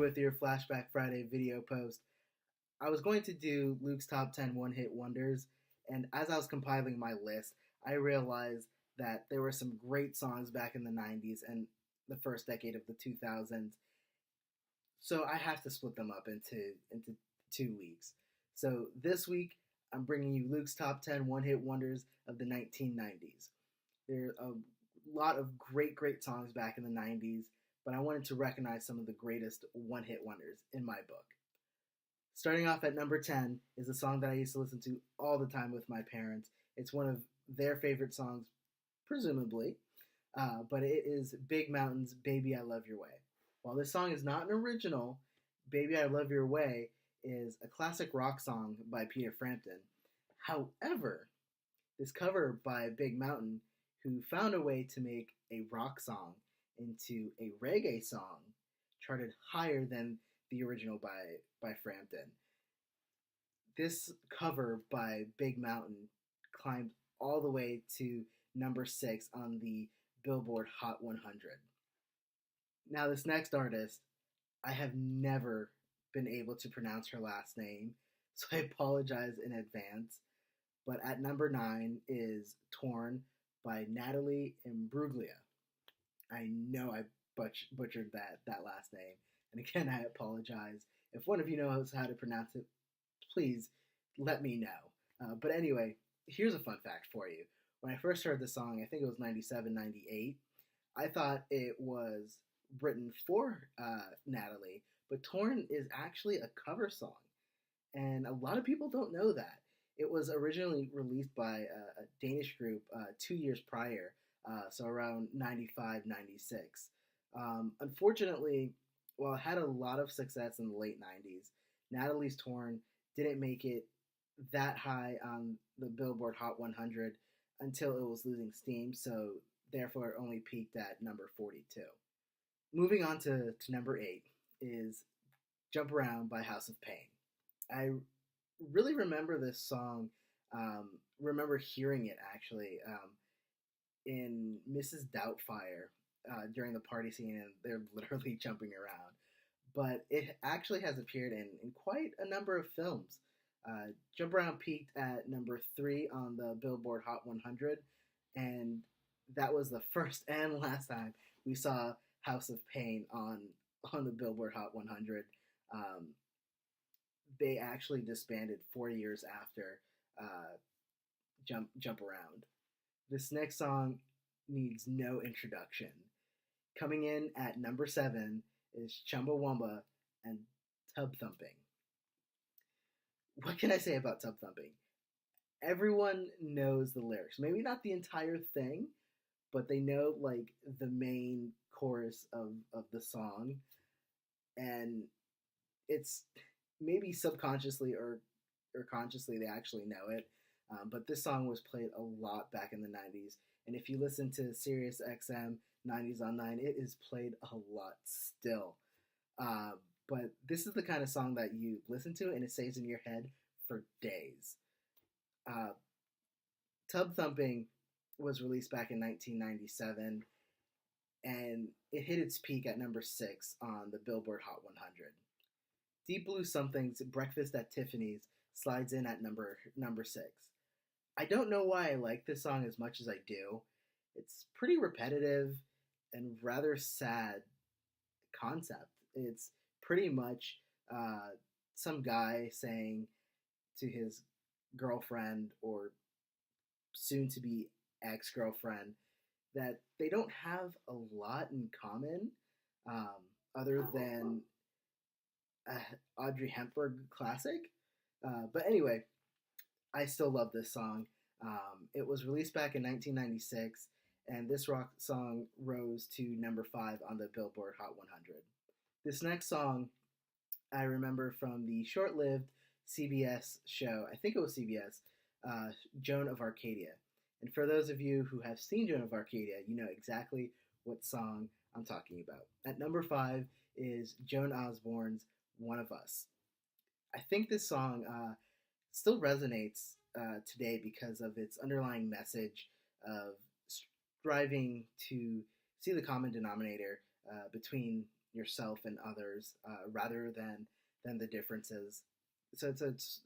with your Flashback Friday video post. I was going to do Luke's top 10 one hit wonders, and as I was compiling my list, I realized that there were some great songs back in the 90s and the first decade of the 2000s. So I have to split them up into 2 weeks. So this week, I'm bringing you Luke's top 10 one hit wonders of the 1990s. There are a lot of great songs back in the 90s, but I wanted to recognize some of the greatest one hit wonders in my book. Starting off at number 10 is a song that I used to listen to all the time with my parents. It's one of their favorite songs, presumably, but it is Big Mountain's Baby I Love Your Way. While this song is not an original, Baby I Love Your Way is a classic rock song by Peter Frampton. However, this cover by Big Mountain, who found a way to make a rock song into a reggae song, charted higher than the original by Frampton. This cover by Big Mountain climbed all the way to number 6 on the Billboard Hot 100. Now, this next artist, I have never been able to pronounce her last name, so I apologize in advance. But at number 9 is Torn by Natalie Imbruglia. I know I butchered that last name, and again, I apologize. If one of you knows how to pronounce it, please let me know. But anyway, here's a fun fact for you. When I first heard the song, I think it was 97, 98, I thought it was written for Natalie, but Torn is actually a cover song. And a lot of people don't know that. It was originally released by a Danish group 2 years prior, so around 95, 96. Unfortunately, while it had a lot of success in the late 90s, Natalie's Torn didn't make it that high on the Billboard Hot 100 until it was losing steam, so therefore it only peaked at number 42. Moving on to number 8 is Jump Around by House of Pain. I really remember this song, remember hearing it actually in Mrs. Doubtfire during the party scene, and they're literally jumping around. But it actually has appeared in quite a number of films. Jump Around peaked at number 3 on the Billboard Hot 100, and that was the first and last time we saw House of Pain on the Billboard Hot 100. They actually disbanded 4 years after Jump Around. This next song needs no introduction. Coming in at number 7 is Chumbawamba and Tub Thumping. What can I say about Tub Thumping? Everyone knows the lyrics. Maybe not the entire thing, but they know like the main chorus of the song. And it's maybe subconsciously or consciously they actually know it. But this song was played a lot back in the 90s. And if you listen to Sirius XM 90s on 9, it is played a lot still. But this is the kind of song that you listen to and it stays in your head for days. Tub Thumping was released back in 1997, and it hit its peak at number 6 on the Billboard Hot 100. Deep Blue Something's Breakfast at Tiffany's slides in at number 6. I don't know why I like this song as much as I do. It's pretty repetitive and rather sad concept. It's pretty much some guy saying to his girlfriend or soon-to-be ex-girlfriend that they don't have a lot in common other than Audrey Hepburn classic. But anyway, I still love this song. It was released back in 1996, and this rock song rose to number 5 on the Billboard Hot 100. This next song I remember from the short-lived CBS show, I think it was CBS, Joan of Arcadia. And for those of you who have seen Joan of Arcadia, you know exactly what song I'm talking about. At number 5 is Joan Osborne's One of Us. I think this song still resonates today because of its underlying message of striving to see the common denominator between yourself and others rather than the differences. So it's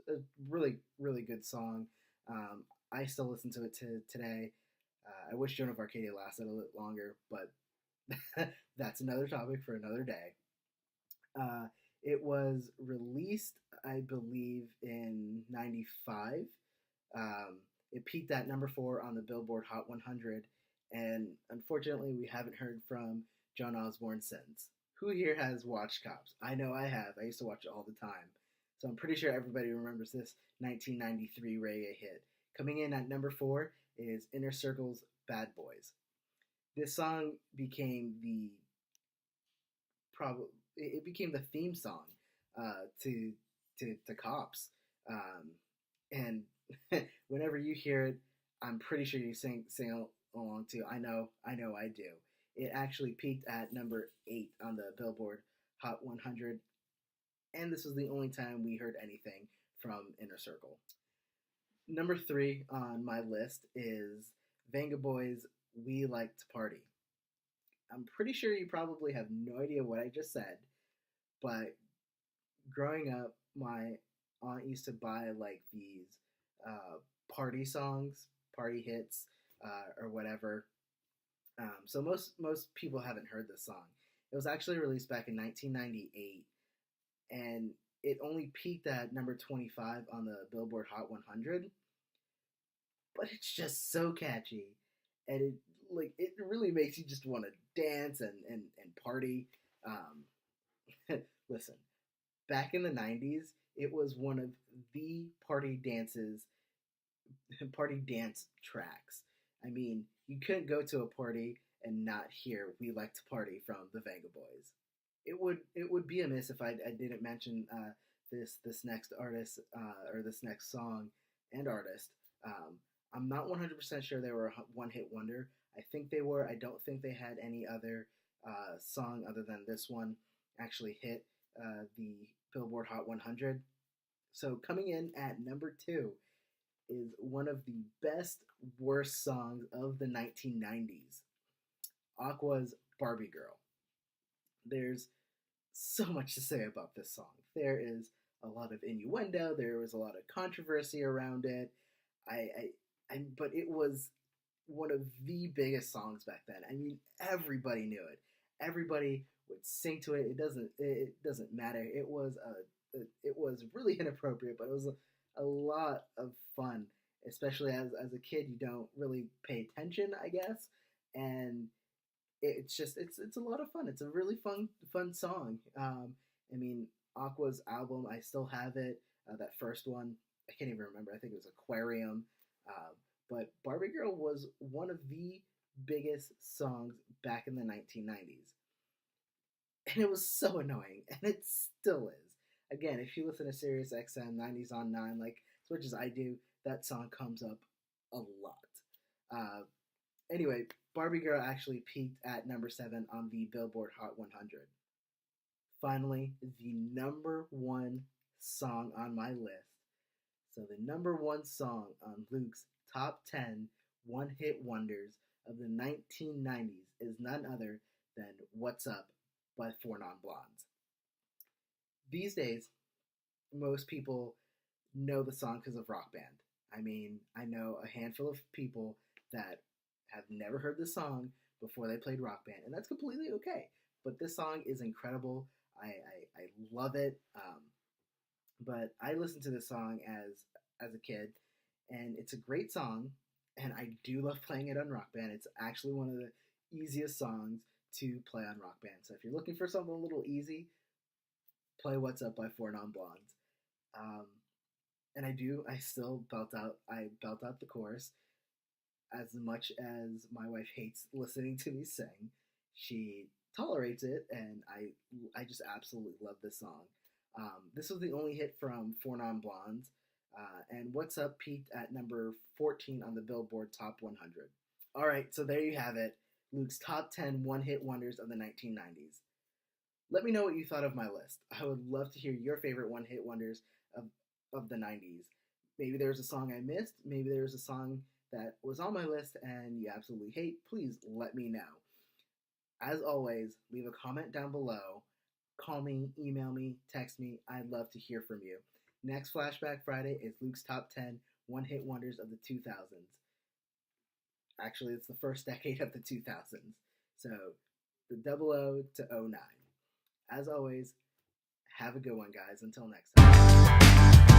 a really good song. I still listen to it today. I wish Joan of Arcadia lasted a little longer, but that's another topic for another day. Uh, it was released, I believe, in '95. Um, it peaked at number 4 on the Billboard Hot 100, and unfortunately, we haven't heard from Joan Osborne since. Who here has watched Cops? I know I have. I used to watch it all the time. So I'm pretty sure everybody remembers this 1993 reggae hit. Coming in at number 4 is Inner Circle's Bad Boys. This song became probably it became the theme song to to Cops, and whenever you hear it, I'm pretty sure you sing along too. I know, I do. It actually peaked at number 8 on the Billboard Hot 100, and this was the only time we heard anything from Inner Circle. Number 3 on my list is Banga Boys' "We Like to Party." I'm pretty sure you probably have no idea what I just said, but growing up, my aunt used to buy like these uh, party songs, party hits, or whatever. So most people haven't heard this song. It was actually released back in 1998, and it only peaked at number 25 on the Billboard Hot 100. But it's just so catchy, and it really makes you just want to dance and party. Um, Listen, back in the '90s, it was one of the party dance tracks. I mean, you couldn't go to a party and not hear "We Like to Party" from the Vega Boys. It would be amiss if I didn't mention this next artist or this next song and artist. Um, I'm not 100% sure they were a one hit wonder. I think they were. I don't think they had any other song other than this one actually hit the Billboard Hot 100. So coming in at number 2 is one of the best worst songs of the 1990s. Aqua's "Barbie Girl." There's so much to say about this song. There is a lot of innuendo. There was a lot of controversy around it. I, but it was one of the biggest songs back then. I mean, everybody knew it. Everybody would sing to it. It doesn't matter. It was really inappropriate, but it was a lot of fun. Especially as a kid, you don't really pay attention, I guess, and it's a lot of fun. It's a really fun song. I mean, Aqua's album, I still have it. That first one, I can't even remember. I think it was Aquarium. Uh, but Barbie Girl was one of the biggest songs back in the 1990s, and it was so annoying, and it still is. Again, if you listen to Sirius XM 90s on 9, like as much as I do, that song comes up a lot. Uh, Anyway, Barbie Girl actually peaked at number 7 on the Billboard Hot 100. Finally, the number 1 song on my list. So, the number 1 song on Luke's top 10 one hit wonders of the 1990s is none other than "What's Up" by Four Non Blondes. These days, most people know the song because of Rock Band. I mean, I know a handful of people that have never heard the song before they played Rock Band, and that's completely okay. But this song is incredible. I love it. But I listened to this song as a kid, and it's a great song, and I do love playing it on Rock Band. It's actually one of the easiest songs to play on Rock Band. So if you're looking for something a little easy, play "What's Up" by Four Non Blondes. Um, and I belt out the chorus. As much as my wife hates listening to me sing, she tolerates it, and I just absolutely love this song. This was the only hit from Four Non Blondes, and "What's Up" peaked at number 14 on the Billboard Top 100. All right, so there you have it, Luke's top 10 one-hit wonders of the 1990s. Let me know what you thought of my list. I would love to hear your favorite one-hit wonders of, of the 90s. Maybe there was a song I missed. Maybe there was a song that was on my list and you absolutely hate. Please let me know. As always, leave a comment down below. Call me, email me, text me. I'd love to hear from you. Next Flashback Friday is Luke's top 10 one-hit wonders of the 2000s. Actually, it's the first decade of the 2000s. So, the 00 to 09. As always, have a good one, guys. Until next time.